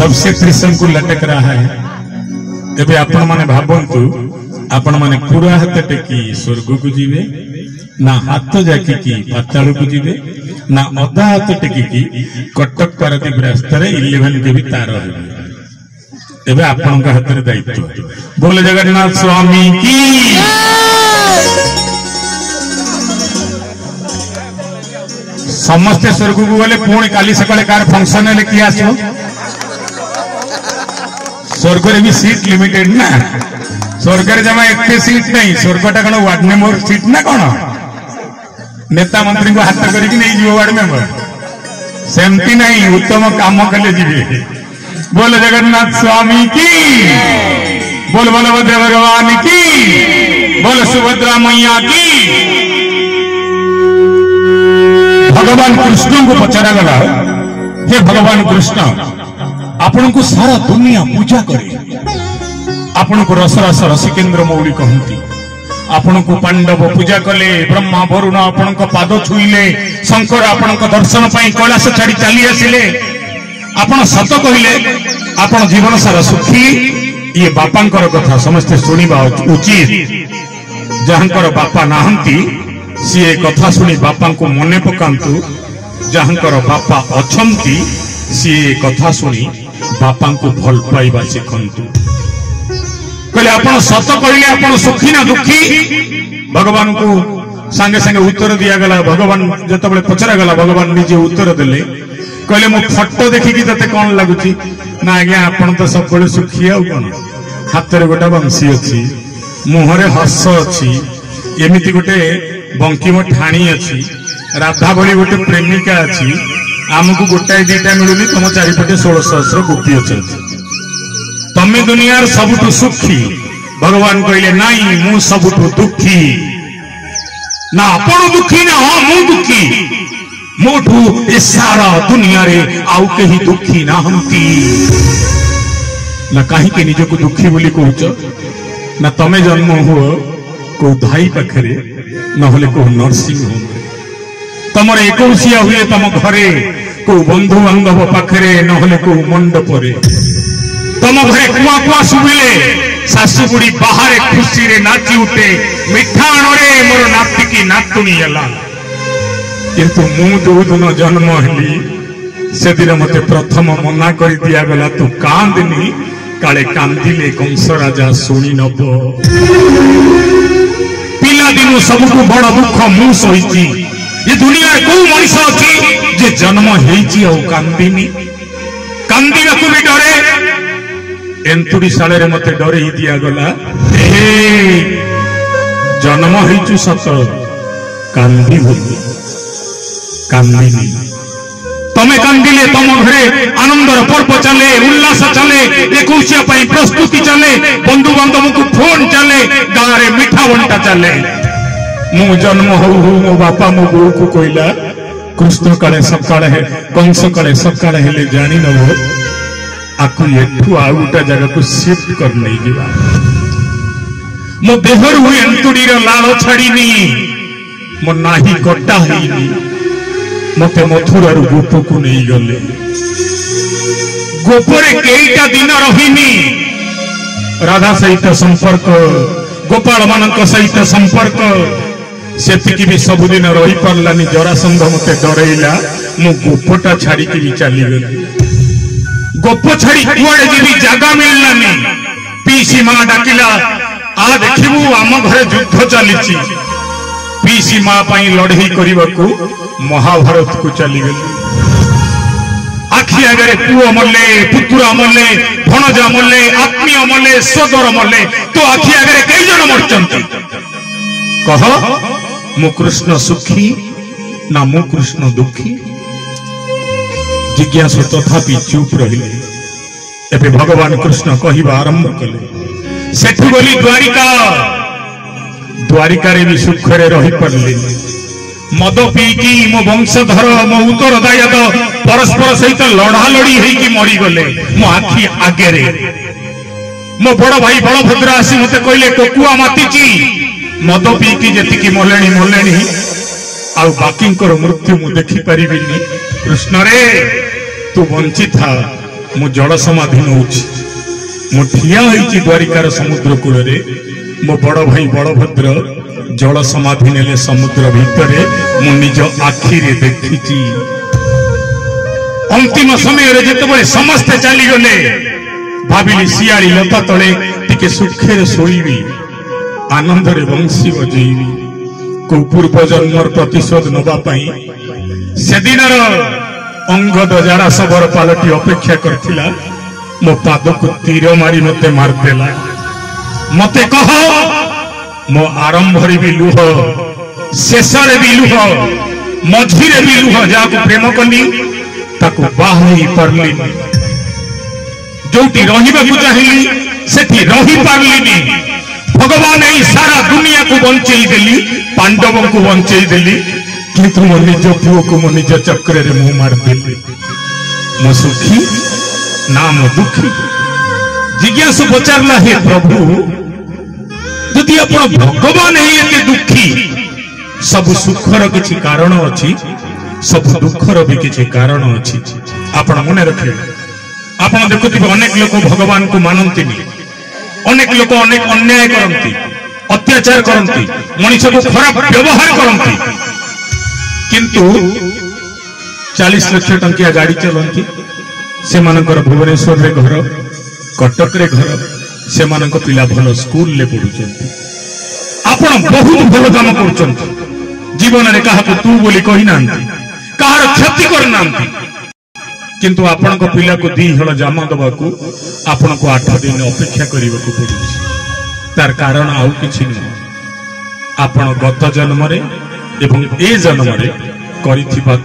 सबसे त्रिशंकु लटक रहा है। एबे आपण माने भाबंतु आपण माने पूरा हाथ टेकी स्वर्ग को जीवे ना हाथ जाकी की पाताल को जीवे ना अधा हाथ टेकी की कटक पारादीप रास्ता 11 के भी तार एबे आपण का हाथ रे दायित्व। बोले जगन्नाथ स्वामी की। समस्ते स्वर्ग को गले पुणी काली सकाळे कार फंक्शन हेले कि आसो स्वर्ग रे भी सीट लिमिटेड ना स्वर्ग रे जमा एते सीट नहीं स्वर्गटा कण वार्ड मेंबर सीट ना कण नेता मंत्री को हाथ करके नहीं जीव वार्ड मेंबर सेमती नहीं उत्तम काम कले जीवे। बोल जगन्नाथ स्वामी की। बोल बलभद्र भगवान की। बोल सुभद्रा मैया की। भगवान कृष्ण को पचरा गला हे भगवान कृष्ण आपण को सारा दुनिया पूजा करे आपण को रसरस रसिकेन्द्र मौली कहती आपण को पांडव पूजा कले ब्रह्मा वरुण आपण को पाद छुईले शंकर आपण को दर्शन पाई कैलाश छाड़ी चली आसिले आपण सत कहले आपण जीवन सारा सुखी। ये बापांकर कथा समस्ते सुनिबा उचित जहांकर बापा नाहंती सी कथा शुणी बापा को मने पकांतु जहांकर बापा अछंती सी कथा शुणी बापा को भल पाइबा शिखंतु। कहले आपण सत कहले आपण सुखी ना दुखी भगवान को सांगे सांगे उत्तर दिया गला। भगवान जतबे पचरा गला भगवान निजे उत्तर देले कहले मो फोटो देखिकी तते कोन लागुची ना आज्ञा आपण तो सब बळे सुखी आ कोन हाथ रे गोटा बंसी अछि मुहरे हस अछि एमिति गोटे बंकिम ठाणी अच्छी राधा भली गोटे प्रेमिका अच्छी आमको गोटाए दीटा मिलूनी तुम चारिपटे 16 सहस्र गोपी अच्छा तमे दुनियार सबुठु सुखी भगवान कहले नाई मु सबुठु दुखी ना आपण दुखी ना हाँ मु दुखी मोठू ए सारा दुनिया रे आउ कहीं दुखी ना हमती ना कहीं के निज को दुखी बोली कहूच ना तमे जन्म हुआ को धाई पाखरे नहले को नर्सिंग होम तमर एकोशिया हुए तम घरे को बंधु बांधव पाखरे नहले को मंडपरे तम घरे कुआ कुआ सुबिले सासु बुढ़ी बाहर खुशी रे नाची उठे मिठा अणरे मोर नाती की नातुणी हला किंतु मु जो दिन जन्म हेली से दिन मते प्रथम मना कर दिया गला तू कांदनी काले कांदिले कंस राजा सुनी नब पिला दिनु सबको बड़ दुख मु सहिची ये दुनिया को मनुष्य अच्छी जे जन्म हेची औ कांदिनी कांदिना को भी डरे एंतुड़ी साले रे मते डरे ही दिया गला ए जन्म हेचु सत कांदी बोली कांदिनी तमे कांदिले तम घरे आनंदर पर्व चले उल्लास चले एकोशिया पाई प्रस्तुति चले बंधु बांधव को फोन चले गाँव रे मिठा बंटा चले मु जन्म हो मो बापा मो बो को कहला कृष्ण काले सकाळे है कंस काले सकाळे हेले जानी नबो आकु एठु आ उटा जगह को शिफ्ट कर नहीं जीवा मो देहर हुए अंतुड़ी रो लाल छाड़ीनी मो नाही कटा हेनी मते मथुरार गोप को नहीं गले गोपरे केईटा दिन रहीनी राधा सहित संपर्क गोपाल मानक सहित संपर्क सेतिकी भी सबुदिन रही पारलानी जरासंध मते डरैला मु गोपटा छाड़ी की चली गली गोप छाड़ी कुआड़े जेबी जागा मिललानी पीसी मां डाकिला आ देखिबू आम घरे युद्ध चलीची पीसी मां पाई लड़ई करने को महाभारत को चली गली आखि आगे पुओ मल्ले पुतुरा मल्ले भणजा मल्ले आत्मीय मल्ले सदर मल्ले तो आखि आगे कई जन मरचंती कह मु कृष्ण सुखी ना मु कृष्ण दुखी जिज्ञासु तथापि चुप रहिले एबे भगवान कृष्ण कहवा आरंभ कले सेठु गली द्वारिका द्वारिका रे भी सुखरे रही पड़ले मद पीकी मो वंशधर मो उत्तरदायी परस्पर सहित लड़ा लड़ी होगी मरी गले मो आखि आगे रे मो बड़ भाई बलभद्र आसी मते कहले टोकुआ मातीची मद पीकी जेतिकी मलेणी मलेणी आ बाकी मृत्यु मु देखी पारिबिनी कृष्ण रे तू बंची था मु जल समाधि नौछि मु ठिया होइछि द्वारिकार समुद्र कूल रे मो बड़ भाई बलभद्र जल समाधि नेले समुद्र भितरे मु निज आखि रे देखिछि। अंतिम समय रे जेतबे समस्त चली गले भाबिली सियाड़ी लता तले टिके सुखेर सोईबी आनंद रे वंशी बजेबी को पूर्व जन्मर प्रतिशोध नबा पई से दिनर अंगद जाड़ा सबर पालटी अपेक्षा करथिला मो पाद को तीर मारी मते मार देला। मते कह मो आरंभ रे भी लुह शेष रे भी लुह मझी रे भी लुह जाको प्रेम कनी ताको बाही परली जोटी रहिबाकू चाहिली सेठी रही पारलिनी। भगवान एई सारा दुनिया को बंचई देली पांडवों को बंचई देली किंतु मो निज पुओ को मो निज चक्र रे मुंह मार देली। मो सुखी ना मो दुखी। जिज्ञासु पचारला हे प्रभु यदि आपण भगवान एई एते दुखी सब सुखर किछि कारण अछि सब दुखर भी किछि कारण अछि। आपण मने रखे आपण देखुथिबे अनेक लोक भगवान को मानंतिनी अनेक लोक अनेक अन्याय करती अत्याचार करती मनुष्य को खराब व्यवहार करती किंतु 40 लाख टंकिया गाड़ी चलती से मानकर भुवनेश्वर रे घर कटक रे घर से मानक पिला भल स्कूल ले पढुचंती। आपण बहुत भल काम करचंती जीवन रे काहा तू बोली कहि नांती काहार क्षति कर नांती किंतु आपण को पिला को 2 हल जामा दबा को आपण को 8 दिन अपेक्षा करने को पड़ुछि। तार कारण आउ किछि नहीं आपण गत जन्म रे एवं ए जन्म रे करिथिबा